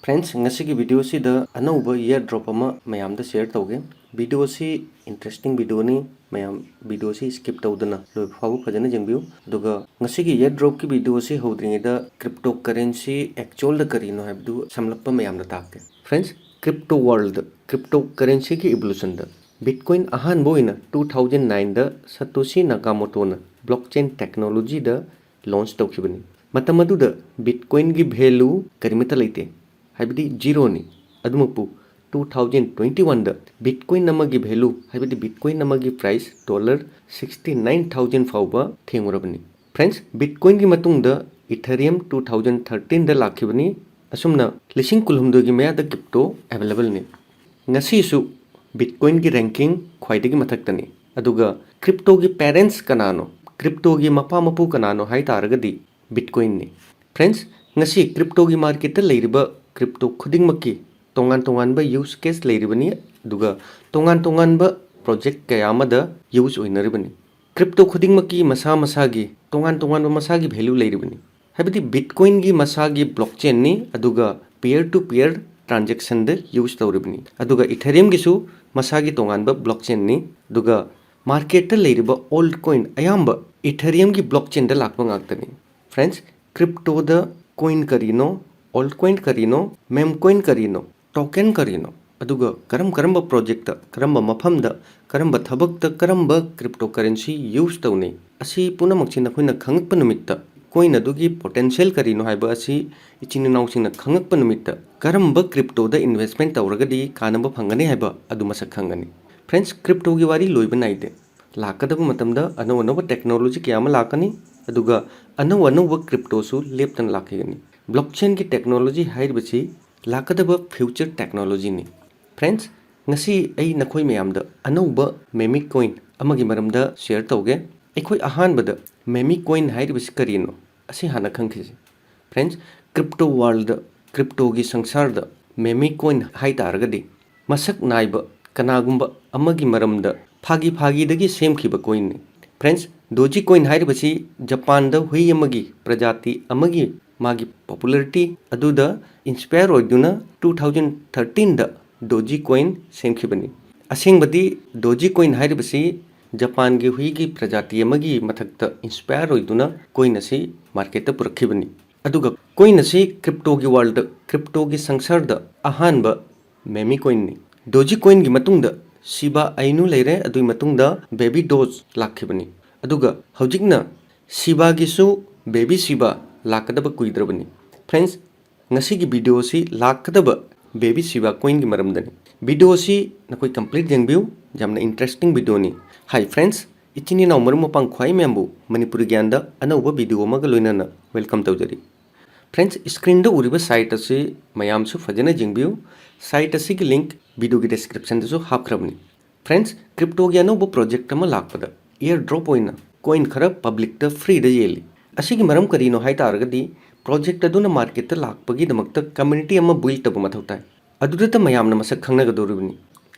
Friends video से अनौब airdrop मैम शेयर तौगे वीडियो से इंटरेस्टिंग वीडियो मैम वीडियो से स्किप तौदना लोब फाव फजन जेंबियो ईयर ड्रॉप की वीडियो से होद्रिंगेद क्रिप्टो करेंसी एक्चुअल करीनो है समलप मैम ताके friends crypto world cryptocurrency की इवोल्यूशन बिटकॉइन अहानबोइना 2009 सतोशी नाकामोटोना ब्लॉकचेन टेक्नोलॉजी लॉन्च तौखिबनी मतम बिटकॉइन की वैल्यू करीमत लेते जीरो ने 2021 बिटकॉइन की वैल्यू बिटकॉइन की प्राइस $69,000 फाव थेंगरबनी फ्रेंड्स बिटकॉइन की मतुंग इथेरियम 2013 लाखिबनी असुमना लिसिंग कुलहुमदो की मया क्रिप्टो अवेलेबल ने ngasisu बिटकॉइन की रैंकिंग ख्वाइदगी मथक्तनी अदुगा क्रिप्टो की पेरेंट्स कनानो क्रिप्टो की मपा मपू कनानो हाई तारगदी बिटकॉइन ने फ्रेंड्स ngasi क्रिप्टो की मार्केट लेरिबा क्रिप्टो खुदिंगमकी तोंगान तोंगान यूज केस लेरिबनी दुगा तोंगान तोंगान प्रोजेक्ट कयामद यूज ओइनरिबनी क्रिप्टो खुदिंगमकी मसा मसागी तोंगान तोंगान मसागी वैल्यू लेरिबनी हाइबदी बिटकॉइन की मसागी ब्लॉकचेन नि अदुगा peer to peer transaction use तौरिबनी अदुगा इथेरियम गिसु मसागी तोंगान ब्लॉकचेन नि दुगा मार्केट लेरिबा ओल्ड कॉइन अयाम इथेरियम की ब्लॉकचेन लाक्पा गाक्तनी फ्रेंड्स क्रिप्टो कॉइन करीनो ओल्ड कॉइन करीनो मेम कॉइन करीनो टोकन करीनो अदुगा करम प्रोजेक्ट करम मफमद करम थबक करम क्रिप्टो करेंसी यूज तौने असी पुनमक्सी नखोइना खंगप नुमित्त कॉइन अदुगी पोटेंशियल करीनो हाइबा असी इचिन इनाउसिंगना खंगप नुमित्त करम क्रिप्टोद इन्वेस्टमेंट तौरगदी कानब फंगने हाइबा अदु मसक खंगनी फ्रेंड्स क्रिप्टो की वारी लोइब नाइदे लाकदब मतमदा अनौ अनौब टेक्नोलॉजी क्या लाकनी अदुगा अनौ अनौब क्रिप्टोसु लेप्तन लाखिगनी ब्लॉकचेन की टेक्नोलॉजी हाइबसी लाकदब फ्यूचर टेक्नोलॉजी ने friends ngasi ai nakoi mayam da anouba memic coin amagi maramda share tauge ekhoi ahanbada memic coin hairibisi karino asi hana khangkhisi friends crypto world crypto की संसार द memic coin hai taragadi masak naiba कनागुंबा अमगी मरमदा फागी फागी दगी सेमखिबा coin ने फ्रेंड्स दोजी coin हाइबसी जापान द हुई अमगी प्रजाति अमगी मागी पॉपुलरिटी अदुदा इंस्पायर होइदुना 2013 दोजी कॉइन सेमखिबनी असेंबदी दोजी कॉइन हाइबसी जापान की हुई की प्रजाति अमगी मथक्ता इंस्पायर होइदुना कॉइन असी मार्केट पुरखिबनी अदुगा कॉइन असी क्रिप्टो की वर्ल्ड क्रिप्टो की संसार द अहानब मेमी कॉइन ने दोजी कॉइन की मतुंग शिबा आइनु लेरे अदुई मतुंग बेबी डोज लाखिबनी अदुगा हौजिकना शिबा गिसु बेबी शिबा लाकदब कुइद्रबनी फ्रेंड्स ngasi की वीडियो सी लाकदब बेबी शिबा कॉइन की मरमदनी वीडियो सी नकोई कंप्लीट जेंबियो जामना इंटरेस्टिंग वीडियो नि हाई फ्रेंड्स इचिनी नाउ मरम मपांग ख्वाई मेंबू मणिपुरी ज्ञान द अनौब वीडियो मग लोइनना वेलकम तौजरी फ्रेंड्स स्क्रीन द उरिबा साइट असे मयाम सु फजना जेंबियो साइट असे की लिंक वीडियो की डिस्क्रिप्शन दसु हापख्रबनी फ्रेंड्स क्रिप्टो की अनौब प्रोजेक्ट अमा लाकपद एयर ड्रॉप ओइना कॉइन खरा पब्लिक द फ्री द येली असिगी मरम करीनो हाई तारगदी प्रोजेक्ट अदुना मार्केट लाक्पगीदमक्ता कम्युनिटी अमा बिल्ड तब मथौ ताई अदुदत मयामना मसक खंगनगदोरिबनी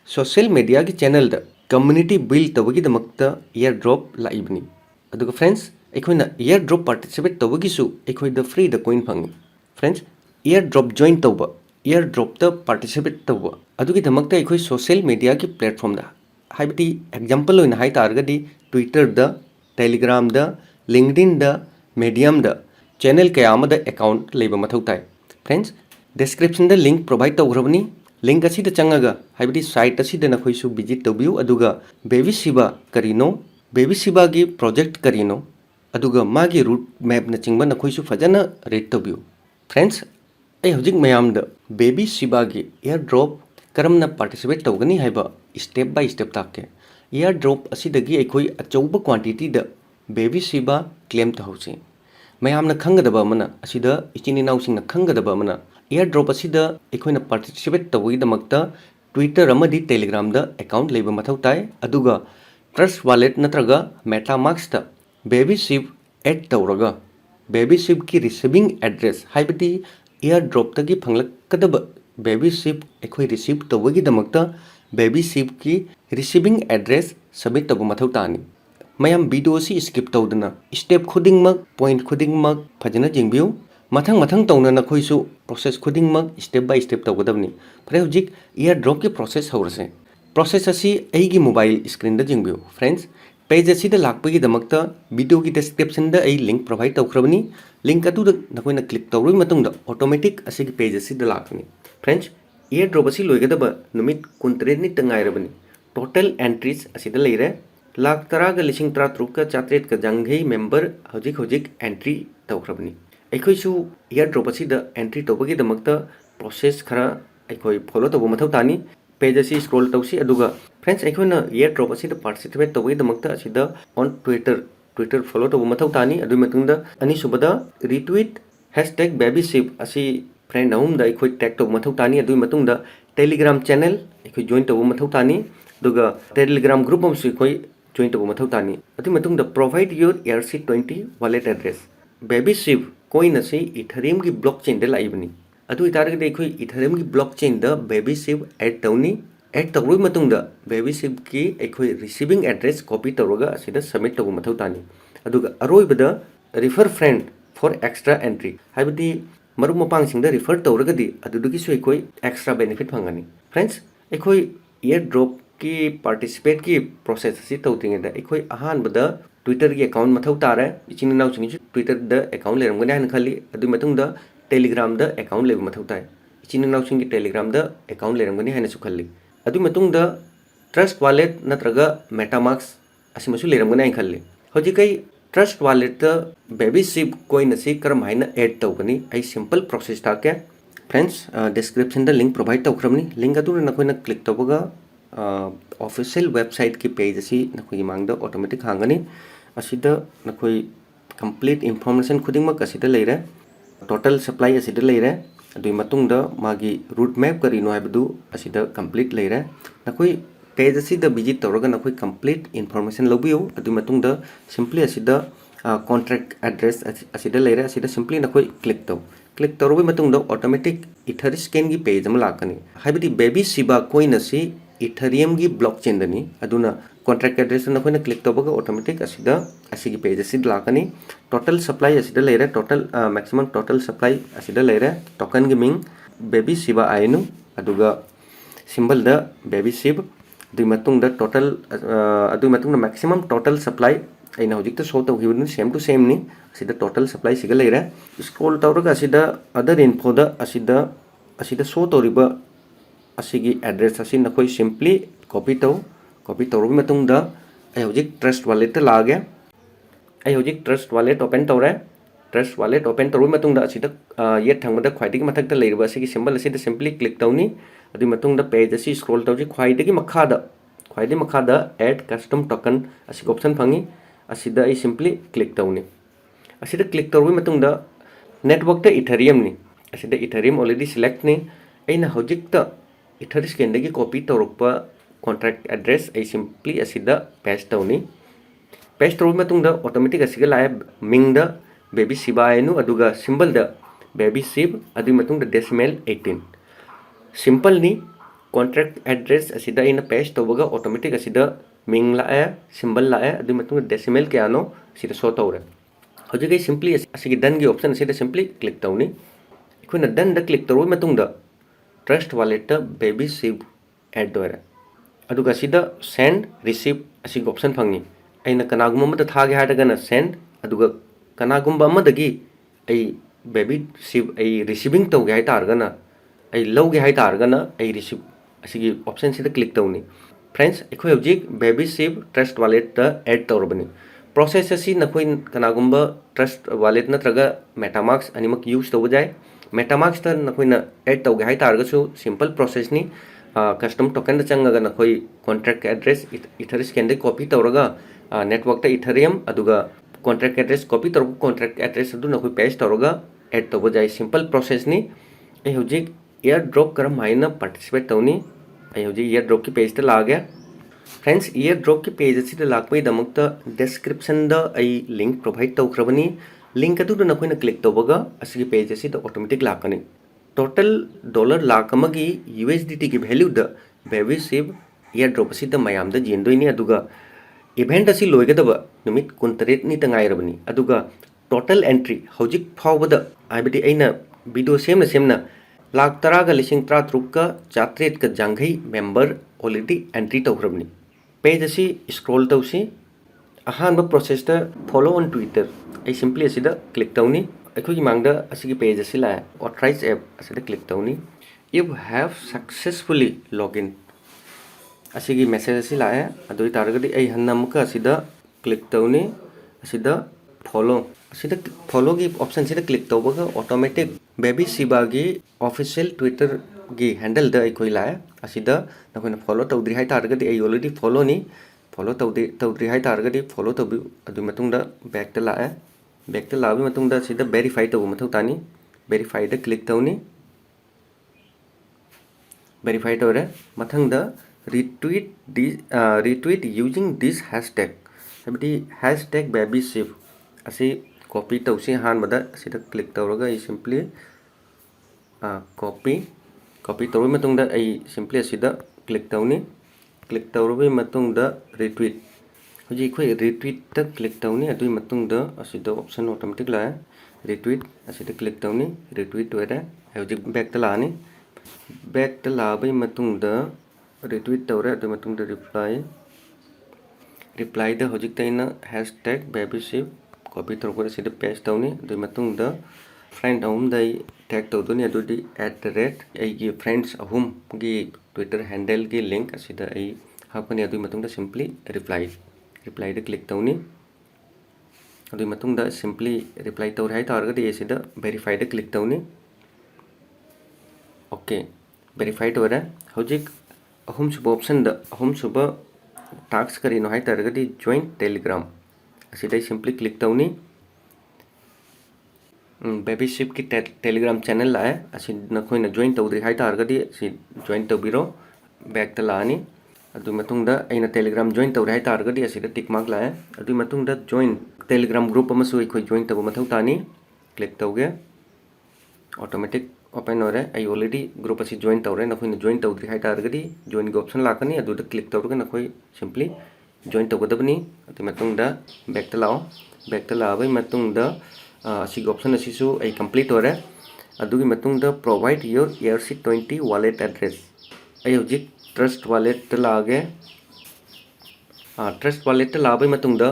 सोशल मीडिया की चैनल द कम्युनिटी बिल्ड तबगीदमक्ता एयर ड्रॉप लाइबनी अदुगा फ्रेंड्स एखोइना एयर ड्रॉप पार्टिसिपेट तबगीसु एखोइद फ्री द कॉइन फंगी फ्रेंड्स एयर ड्रॉप जॉइन तब एयर ड्रॉप द पार्टिसिपेट तब अदुगीदमक्ता एखोइ सोशल मीडिया की प्लेटफॉर्म द हाइबदी एग्जांपल ओइना हाई तारगदी ट्विटर द टेलीग्राम द लिंक्डइन द मीडियम द चैनल कयामद अकाउंट लेब मथौ ताई फ्रेंड्स डिस्क्रिप्शन द लिंक प्रोवाइड तौग्रबनी लिंक असिद चंगागा हाइबदी साइट असिद नखोइसु विजिट तौबियु अदुगा बेबी शिबा करीनो बेबी शिबा की प्रोजेक्ट करीनो अदुगा मागी रूट मैप न चिंगबा नखोइसु फजना रेड तौबियु फ्रेंड्स ए हजिक मयाम द बेबी शिबा की एयर ड्रॉप करमना पार्टिसिपेट तौगनी हाइबा स्टेप बाय स्टेप ताके एयर ड्रॉप असिदगी एखोइ अचौब क्वांटिटी द बेबी शिबा क्लेम तहौसी मैमना खंगदब अमना असिदा इचिन इनाउसिंगना खंगदब अमना एयर ड्रॉप असिदा एखोइना पार्टिसिपेट तौबगीदमक्ता ट्विटर अमदी टेलीग्राम द अकाउंट लेब मथौ ताई अदुगा ट्रस्ट वॉलेट नत्रगा मेटामास्क द बेबी शिब ऐड तौरगा बेबी शिब की रिसीविंग एड्रेस हाइबदी एयर ड्रॉप तगी फंगलकदब बेबी शिब एखोइ रिसीव तौबगीदमक्ता बेबी शिब की रिसीविंग एड्रेस सबमिट तब मथौ तानी मैम वीडियो से स्किप तौदना स्टेप खुदिंगमक पॉइंट खुदिंगमक फजना जेंबियो मथंग मथंग तौना नखोइसु प्रोसेस खुदिंगमक स्टेप बाय स्टेप तौगदबनी फरे हुजिक एयर ड्रॉप की प्रोसेस हौरसे प्रोसेस असी एगी मोबाइल स्क्रीन द जिंगबियो फ्रेंड्स पेज असी द लाकपगी दमकता वीडियो की डिस्क्रिप्शन द ए लिंक प्रोवाइड तौखरबनी लिंक अदु द नखोइना क्लिक तौरुई मतुंग द ऑटोमेटिक असी की पेज असी द लाकनी फ्रेंड्स एयर ड्रॉप असी लोइगदब नुमित 29 नि तंगाइरबनी टोटल एंट्रीज असी द लेरे लाख तराग लिसिंग तरा त्रुक चात्रेत का जंगई मेंबर हुजिक हुजिक एंट्री तौखरबनी अखोइसु एयर ड्रॉप असी द एंट्री तौबगी दमकता प्रोसेस खरा अखोइ फॉलो तौब मथौ तानी पेज असी स्क्रॉल तौसी अदुगा फ्रेंड्स अखोइना एयर ड्रॉप असी द पार्टिसिपेट तौबगी दमकता असी द ऑन ट्विटर फॉलो तौब मथौ तानी अदुइ मतुंगदा अनि सुबदा रिट्वीट #babyship असी फ्रेंड अहुम द अखोइ टैग तौब मथौ तानी अदुइ मतुंगदा टेलीग्राम चैनल अखोइ जॉइन तौब मथौ तानी अदुगा टेलीग्राम ग्रुप अमसु अखोइ जॉइन तौब मथौ तानी अदुइ मतुंगदा provide your ERC20 wallet address Babyship coin असी इथेरियम की ब्लॉकचेन द लाइबनी अदु इतारगदे अखोइ इथेरियम की ब्लॉकचेन द Babyship ऐड तौनी ऐड तौरुइ मतुंगदा Babyship की अखोइ रिसीविंग एड्रेस कॉपी तौरगा असिदा सबमिट तौब मथौ तानी अदुगा अरोइबदा refer friend for extra entry हाइबदी मरु मपांगसिंगदा रिफर तौरगदी अदुदुगिसु अखोइ एक्स्ट्रा बेनिफिट फंगनी फ्रेंड्स अखोइ एयर ड्रॉप की पार्टिसिपेट की प्रोसेस असी तौतिंगदा अखोइ अहानबदा ट्विटर की अकाउंट मथौ तारे इचिन नाउ सिंगिसु ट्विटर द अकाउंट लेरमगने हान खाली अदु मतुंगदा टेलीग्राम द अकाउंट लेब मथौ ताय इचिन नाउ सिंगी टेलीग्राम द अकाउंट लेरमगने हान सु खाली अदु मतुंगदा ट्रस्ट वॉलेट नत्रगा मेटामास्क असिमसु लेरमगने हान खाली होजिकै ट्रस्ट वॉलेट द Babyship कोइन असी करम हाइना ऐड तौगनी आई सिंपल प्रोसेस ताके फ्रेंड्स डिस्क्रिप्शन द लिंक प्रोवाइड तौखरमनी लिंक अदु नखोइना क्लिक तौबगा ऑफिशियल वेबसाइट की पेज असी नखोइ मांगद ऑटोमेटिक हांगनी असिदा नखोइ कंप्लीट इंफॉर्मेशन खुदिंगमक असिदा लेरे टोटल सप्लाई असिदा लेरे अदुइ मतुंगदा मागी रूट मैप करिनो हाइबदु असिदा कंप्लीट लेरे नखोइ पेज असिदा विजिट तौरगा नखोइ कंप्लीट इंफॉर्मेशन लौबियो अदुइ मतुंगदा सिंपली असिदा कॉन्ट्रैक्ट एड्रेस असिदा लेरे असिदा सिंपली नखोइ क्लिक तौरबि मतुंगदा ऑटोमेटिक इथेरिस्कैन की पेज अमा लाकनी हाइबदि Babyship कोइन असी इथेरियम की ब्लॉकचेन दनी अदुना कॉन्ट्रैक्ट एड्रेस नखोइना क्लिक तौबगा ऑटोमेटिक असिदा असिगी पेज असिदा लाकनी टोटल सप्लाई असिदा लेरे टोटल मैक्सिमम टोटल सप्लाई असिदा लेरे टोकन की मिंग Babyship आइनु अदुगा सिंबल द Babyship दुइ मतुंगदा टोटल अदुइ मतुंगदा मैक्सिमम टोटल सप्लाई अइना होजिकता शो तौखिबनु सेम टू सेम नि असिदा टोटल सप्लाई सिगा लेरे स्क्रॉल तौरगा असिदा अदर इन्फो द असिदा शो तौरिबा असिगी एड्रेस असी नखोइ सिंपली कॉपी तौरबि मतुंगदा आई होजिक ट्रस्ट वॉलेट लागे आई होजिक ट्रस्ट वॉलेट ओपन तौरे ट्रस्ट वॉलेट ओपन तौरबि मतुंगदा असिदा ये थंगबदा ख्वाइदिगी मथक्ता लेरिबा असिगी सिंबल असिदा सिंपली क्लिक तौनी अदुइ मतुंगदा पेज असी स्क्रॉल तौजि ख्वाइदिगी मखादा ऐड कस्टम टोकन असिग ऑप्शन फंगी असिदा आई सिंपली क्लिक तौनी असिदा क्लिक तौरबि मतुंगदा नेटवर्क द इथेरियम नि असिदा इथेरियम ऑलरेडी सिलेक्ट नि अइना होजिकता इथेरिस्कैन दगी कॉपी तौरकपा कॉन्ट्रैक्ट एड्रेस आई सिंपली असिदा पेस्ट तौनी पेस्ट तौरबि मतुंगदा ऑटोमेटिक असिगा लाए मिंग द Babyship आइनु अदुगा सिंबल द Babyship अदुइ मतुंगदा डेसिमल 18 सिंपल नि कॉन्ट्रैक्ट एड्रेस असिदा इन पेस्ट तौबगा ऑटोमेटिक असिदा मिंग लाए सिंबल लाए अदुइ मतुंगदा डेसिमल कयानो असिदा शो तौरे होजिकै सिंपली असिगी डन की ऑप्शन असिदा सिंपली क्लिक तौनी अखोइना डन द क्लिक तौरबि मतुंगदा ट्रस्ट वॉलेट द Babyship ऐड दोरे अदुगा असिदा सेंड रिसीव असिग ऑप्शन फंगी अइना कनागुम अमदा थागे हाइरगना सेंड अदुगा कनागुम अमदगी आई Babyship आई रिसीविंग तौगे हाइतारगना आई लौगे हाइतारगना आई रिसीव असिगी ऑप्शन सिदा क्लिक तौनी फ्रेंड्स अखोइ होजिक Babyship ट्रस्ट वॉलेट द ऐड तौरबनी प्रोसेस असी नखोइ कनागुम ट्रस्ट वॉलेट नत्रगा मेटामास्क अनिमक यूज तौब जाय मेटामास्क द नखोइना ऐड तौगे हाइतारगसु सिंपल प्रोसेस नि कस्टम टोकन द चंगगा नखोइ कॉन्ट्रैक्ट एड्रेस इथेरिस्कैन दे कॉपी तौरगा नेटवर्क द इथेरियम अदुगा कॉन्ट्रैक्ट एड्रेस कॉपी तौरगा कॉन्ट्रैक्ट एड्रेस अदु नखोइ पेस्ट तौरगा ऐड तौब जाय सिंपल प्रोसेस नि आई होजिक एयर ड्रॉप करम हाइना पार्टिसिपेट तौनी आई होजिक एयर ड्रॉप की पेज त लागे फ्रेंड्स एयर ड्रॉप की पेज असिद लाकपै दमकता डिस्क्रिप्शन द आई लिंक प्रोवाइड तौखरबनी लिंक अदु नखोइना क्लिक तौबगा असिगी पेज असिद ऑटोमेटिक लाकनी टोटल डॉलर लाख अमगी USDT की वैल्यू द Babyship एयर ड्रॉप असिद मयामदा जेंदोइनी अदुगा इवेंट असी लोइगदब नुमित 29 नि तंगाइरबनी अदुगा total entry hojik phawbada aibadi aina video semna lakh taraga lising tra trukka chatret ka janghai member already entry tawhrabni page asi scroll tawsi ahanba process ta follow on Twitter ai simply asida click tawni akhoi mangda asigi page asi la authorize app asida click tawni you have successfully login asigi message asi la adoi taragadi ai hanamka asida click tawni asida follow asida follow gi option sida click tawbaga automatic baby siba gi official Twitter gi handle da ai koi la asida nakoina follow tawdri hai taragadi ai already follow ni follow tawdri hai taragadi follow tawbi adu matungda back ta la back ta labi matungda sida verify tawu mathau tani verify da click tawni verify tawre mathangda retweet using this hashtag habdi hashtag baby sip asi copy tawsi hanbada asida click tawraga I simply copy tawri matungda ai simply asida click tawni click tawrabi matungda retweet hoji khoi retweet ta click tawni adui matungda asida option automatic la retweet asida click tawni retweet toida hoji back ta lani back ta labai matungda retweet tawre adui matungda reply da hojik taina hashtag baby sip copy tawra sida paste tawni adui matungda friend ahum dai tag tawduni adudi @ai friends ahum gi Twitter handle gi link asida ai hapani adui matungda simply reply da click tawni adui matungda simply reply tawre hai targadi asida verify da click tawni okay verify tawre hojik ahum suba option da ahum suba task karino hai targadi join telegram asida simply click tawni baby ship ki telegram channel la asi nakoina join tawdri hai targadi si join tawbiro back ta laani adu matungda aina telegram join tawre hai targadi asida tick mark la adu matungda join telegram group amasu khoi join tabu mathau tani click tawge automatic open ore I already group asi join tawre nakoina join tawdri hai targadi join gi option lakani adu da click tawrga nakoi simply join tawgadabni adu matungda back ta lao back ta labai matungda asig option asisu ai complete ore adugi matungda provide your ERC20 wallet address ai hojik trust wallet ta lage trust wallet ta labai matungda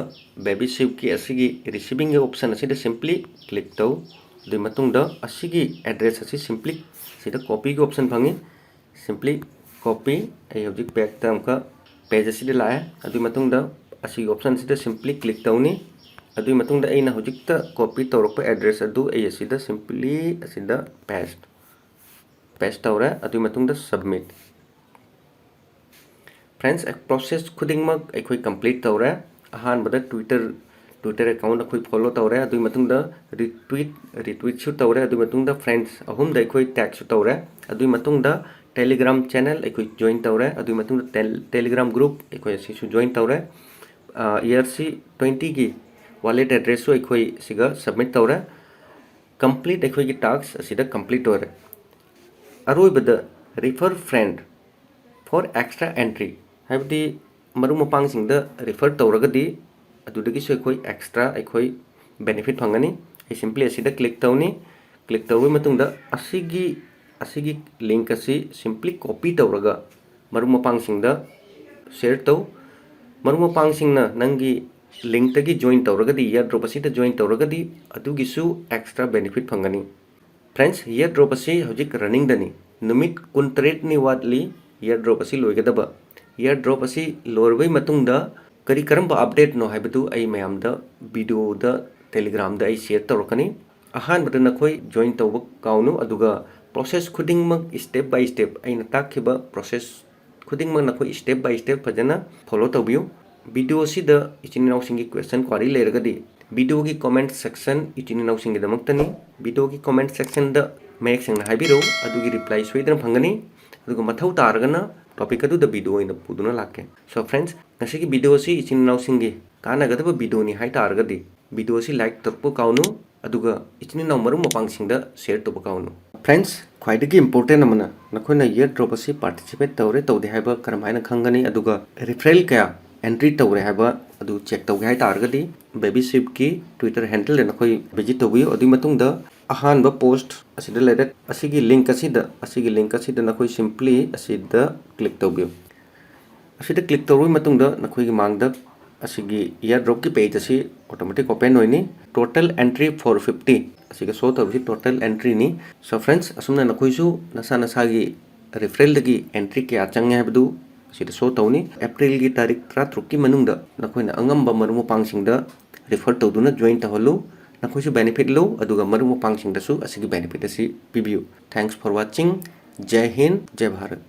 baby ship ki asigi receiving option asida simply click taw adu matungda asigi address asi simply sida copy gi option phangi simply copy ai hojik back ta amka page asida la adu matungda asigi option sida simply click tawni adui matungda aina hojikta copy tawrapa address adu ai asida simply asida paste tawra adui matungda submit friends process khudingmak ai complete tawra ahan bada Twitter account akoi follow tawra adui matungda retweet su tawra adui matungda friends ahum dai khoi tag su tawra adui matungda telegram channel ai join tawra adui matungda telegram group ai su join tawra ERC20 gi wallet address su ai siga submit tawra complete ai gi task asida complete tawra aroi bada refer friend for extra entry habdi maru mapang singda refer tawragadi adudagi su ai extra ai benefit phangani ai simply asida click tawni click tawwi matungda asigi link asi simply copy tawraga maru mapang singda share taw maru mapang singna nangi link tagi join tawragadi airdrop asida join tawragadi adugi su extra benefit phangani friends airdrop asi hojik running dani numit 23 ni wadli airdrop asi loigadaba airdrop asi lorbai matungda kari karamba update no haibadu ai mayamda video da telegram da ai share tawrakani ahan bada nakoi join tawba kaunu aduga process khudingmak step by step aina takhiba process khudingmak nakoi step by step fajana follow tawbiu video sida ichini singi question query leragadi video gi comment section ichini singi damaktani video gi comment section da mayek sengna haibiro adugi reply soidana phangani aduga mathau taragana topic adu da video ina puduna lakke so friends ngasigi video si ichini singi kana gadaba video ni hai taragadi video si like torpo kaunu aduga ichini maru mapang singda share torpo kaunu friends khwaidagi important amana nakoina airdrop asi participate tawre tawde haiba karam haina khangani aduga referral kaya entry तौरे है check तौगे है तारगदी Babyship की Twitter handle है नखोई visit तौबियो अदुई मतुंगदा अहानबा post असिदा लेरे असिगी लिंक असिदा नखोई सिंपली असिदा क्लिक तौबियो असिदा क्लिक तौरुई मतुंगदा नखोई मांगदा असिगी एयर ड्रॉप की पेज असी ऑटोमेटिक ओपन होइनी टोटल एंट्री 450 असिगा शो तौबि टोटल एंट्री नी सो फ्रेंड्स असुमना नखोइसु नसा नसागी रेफरल दगी एंट्री क्या चंगे हैबदु असिदा शो तौनी अप्रैल की तारीख 13 की मनुंगदा नखोइना अंगंबा मरुम पांगसिंगदा रेफर तौदुना जॉइन तहल्लु नखोइसु बेनिफिट लो अदुगा मरुम पांगसिंगदसु असिगी बेनिफिट असी पिबियु थैंक्स फॉर वाचिंग जय हिंद जय भारत।